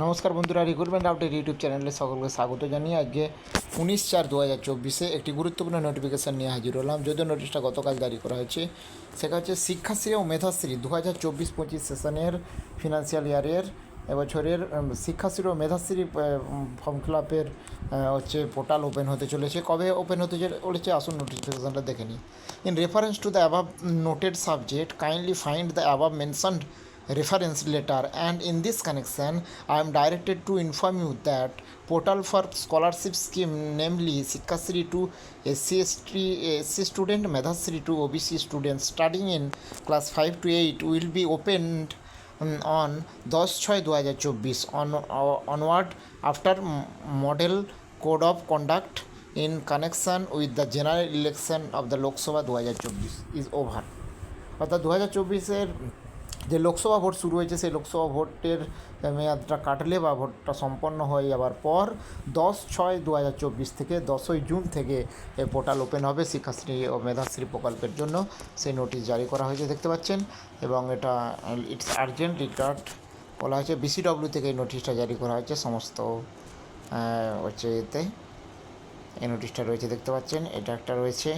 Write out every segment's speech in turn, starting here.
নমস্কার বন্ধুরা, recruitment update YouTube চ্যানেলে সকলকে স্বাগত জানিয়ে আজকে 19/4/2024 একটি গুরুত্বপূর্ণ নোটিফিকেশান নিয়ে হাজির হলাম। যদিও নোটিশটা গতকাল জারি করা হয়েছে, সেটা হচ্ছে শিক্ষাশ্রী ও মেধাশ্রী 2024-25 সেশনের ফিনান্সিয়াল ইয়ারের এবছরের শিক্ষাশ্রী ও মেধাশ্রী ফর্ম ফিল আপের হচ্ছে পোর্টাল ওপেন হতে চলেছে। কবে ওপেন হতে চলেছে আসুন নোটিফিকেশানটা দেখে নিই। In reference to the above noted subject, kindly find the above mentioned reference letter, and in this connection I am directed to inform you that portal for scholarship scheme, namely Shikkashri to SC student, Medhashri to OBC students studying in class 5 to 8 will be opened on 10/6/2024 onward after model code of conduct in connection with the general election of the Lok Sabha 2024 is over। অর্থাৎ 2024-এর যে Lok Sabha vote শুরু হয়েছে সেই লোকসভা ভোটের মেয়াদটা কাটলে বা ভোটটা সম্পন্ন হয়ে যাওয়ার পর 10/6/2024 থেকে 10ই জুন থেকে এই পোর্টাল ওপেন হবে শিক্ষাশ্রী ও মেধাশ্রী প্রকল্পের জন্য। সেই নোটিশ জারি করা হয়েছে দেখতে পাচ্ছেন, এবং এটা ইটস আর্জেন্ট রিগার্ড বলা হয়েছে। বিসিডব্লিউ থেকে এই নোটিশটা জারি করা হয়েছে সমস্ত হচ্ছে এতে এই নোটিশটা রয়েছে দেখতে পাচ্ছেন। এটা একটা রয়েছে,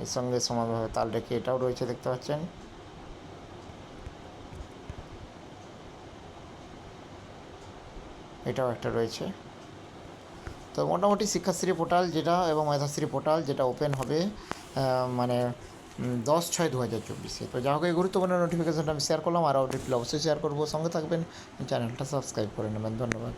এর সঙ্গে সমানভাবে তাল রেখে এটাও রয়েছে দেখতে পাচ্ছেন। এটাও একটা রয়েছে। তো মোটামুটি শিক্ষাশ্রী পোর্টাল যেটা এবং মেধাশ্রী পোর্টাল যেটা ওপেন হবে মানে 10/6/2024। তো যা হোক, এই গুরুত্বপূর্ণ নোটিফিকেশনটা আমি শেয়ার করলাম। আর আপডেট অবশ্যই শেয়ার করবো, সঙ্গে থাকবেন, চ্যানেলটা সাবস্ক্রাইব করে নেবেন। ধন্যবাদ।